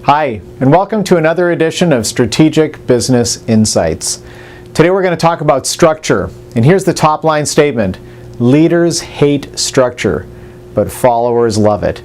Hi, and welcome to another edition of Strategic Business Insights. Today we're going to talk about structure, and here's the top line statement. Leaders hate structure, but followers love it.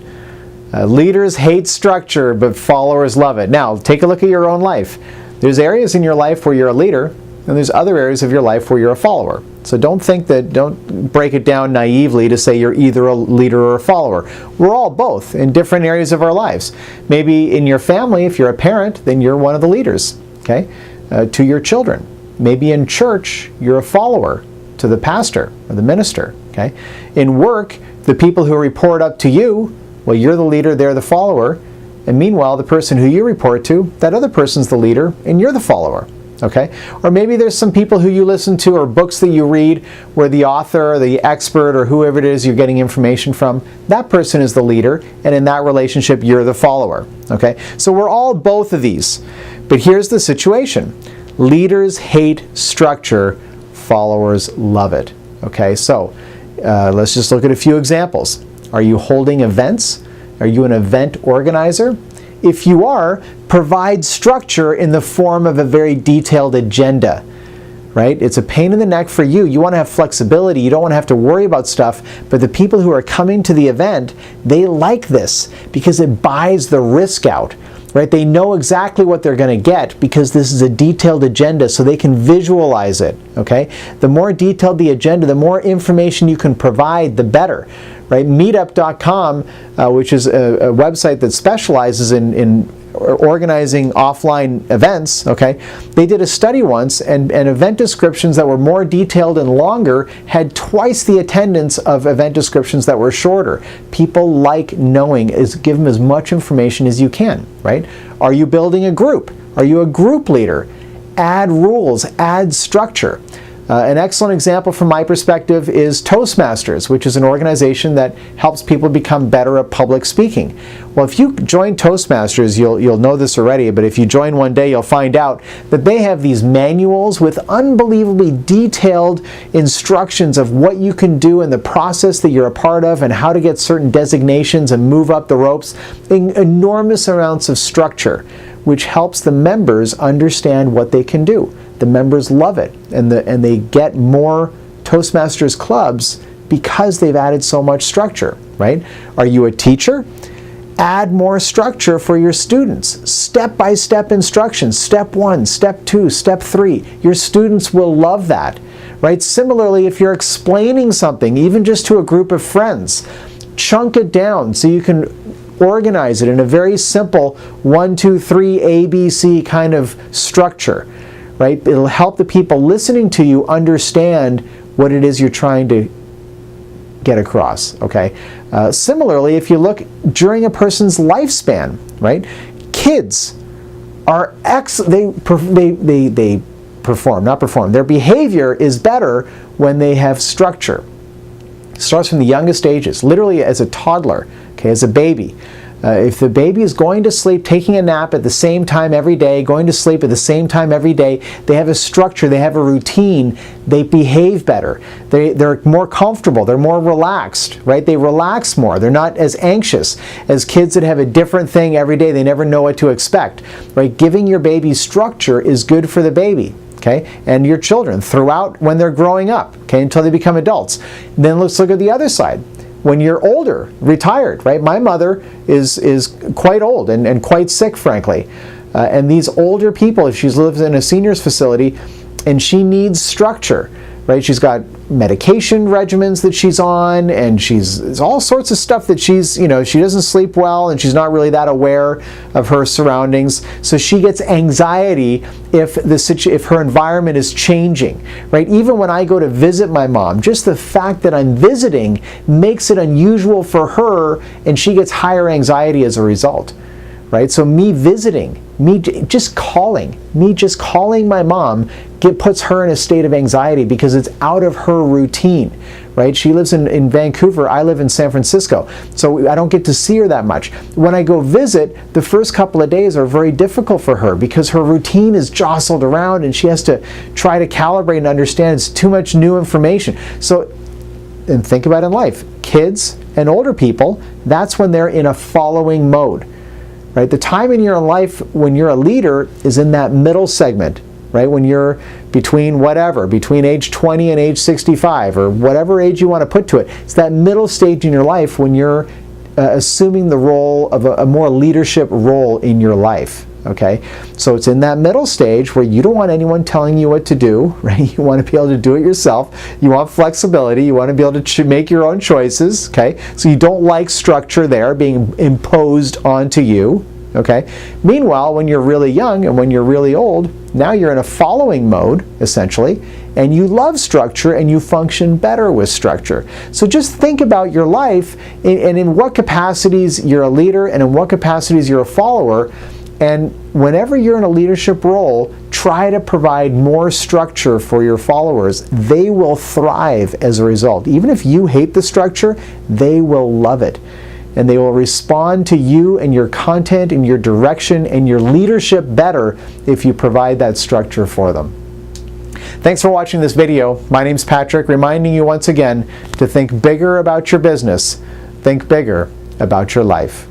Leaders hate structure, but followers love it. Now, take a look at your own life. There's areas in your life where you're a leader, and there's other areas of your life where you're a follower. So don't break it down naively to say you're either a leader or a follower. We're all both in different areas of our lives. Maybe in your family, if you're a parent, then you're one of the leaders, okay, to your children. Maybe in church, you're a follower to the pastor or the minister, okay. In work, the people who report up to you, well, you're the leader, they're the follower. And meanwhile, the person who you report to, that other person's the leader, and you're the follower. Okay? Or maybe there's some people who you listen to or books that you read where the author or the expert or whoever it is you're getting information from, that person is the leader, and in that relationship you're the follower. Okay? So we're all both of these. But here's the situation. Leaders hate structure, followers love it. Okay? So let's just look at a few examples. Are you holding events? Are you an event organizer? If you are, provide structure in the form of a very detailed agenda, right? It's a pain in the neck for you. You want to have flexibility. You don't want to have to worry about stuff. But the people who are coming to the event, they like this because it buys the risk out, right? They know exactly what they're going to get because this is a detailed agenda, so they can visualize it, okay? The more detailed the agenda, the more information you can provide, the better. Right? Meetup.com, which is a website that specializes in organizing offline events, okay? They did a study once, and event descriptions that were more detailed and longer had twice the attendance of event descriptions that were shorter. People like knowing, give them as much information as you can, right? Are you building a group? Are you a group leader? Add rules, add structure. An excellent example from my perspective is Toastmasters, which is an organization that helps people become better at public speaking. Well, if you join Toastmasters, you'll know this already, but if you join one day, you'll find out that they have these manuals with unbelievably detailed instructions of what you can do in the process that you're a part of and how to get certain designations and move up the ropes. Enormous amounts of structure, which helps the members understand what they can do. The members love it, and they get more Toastmasters clubs because they've added so much structure, right? Are you a teacher? Add more structure for your students. Step-by-step instructions. Step 1, Step 2, Step 3. Your students will love that, right? Similarly, if you're explaining something, even just to a group of friends, chunk it down so you can organize it in a very simple 1, 2, 3 ABC kind of structure. Right? It'll help the people listening to you understand what it is you're trying to get across. Okay. Similarly, if you look during a person's lifespan, right? Kids are they perform, not perform. Their behavior is better when they have structure. It starts from the youngest ages, literally as a toddler, okay, as a baby. If the baby is going to sleep, taking a nap at the same time every day, going to sleep at the same time every day, they have a structure, they have a routine, they behave better. They're more comfortable, they're more relaxed, right? They relax more, they're not as anxious as kids that have a different thing every day, they never know what to expect, right? Giving your baby structure is good for the baby. Okay, and your children throughout when they're growing up, okay, until they become adults. Then let's look at the other side. When you're older, retired, right? My mother is quite old and quite sick, frankly. And these older people, if she lives in a seniors facility and she needs structure, right? She's got medication regimens that she's on, and there's all sorts of stuff that she doesn't sleep well, and she's not really that aware of her surroundings. So she gets anxiety if her environment is changing, right? Even when I go to visit my mom, just the fact that I'm visiting makes it unusual for her, and she gets higher anxiety as a result, right? So me visiting, me just calling my mom puts her in a state of anxiety because it's out of her routine, right? She lives in Vancouver, I live in San Francisco, so I don't get to see her that much. When I go visit, the first couple of days are very difficult for her because her routine is jostled around and she has to try to calibrate and understand. It's too much new information. So, and think about in life, kids and older people, that's when they're in a following mode. right? The time in your life when you're a leader is in that middle segment, right? When you're between age 20 and age 65, or whatever age you want to put to it. It's that middle stage in your life when you're assuming the role of a more leadership role in your life. Okay, so it's in that middle stage where you don't want anyone telling you what to do, right? You want to be able to do it yourself. You want flexibility. You want to be able to make your own choices. Okay, so you don't like structure there being imposed onto you. Okay, meanwhile, when you're really young and when you're really old, now you're in a following mode, essentially, and you love structure and you function better with structure. So just think about your life and in what capacities you're a leader and in what capacities you're a follower. And whenever you're in a leadership role, try to provide more structure for your followers. They will thrive as a result. Even if you hate the structure, they will love it. And they will respond to you and your content and your direction and your leadership better if you provide that structure for them. Thanks for watching this video. My name's Patrick, reminding you once again to think bigger about your business. Think bigger about your life.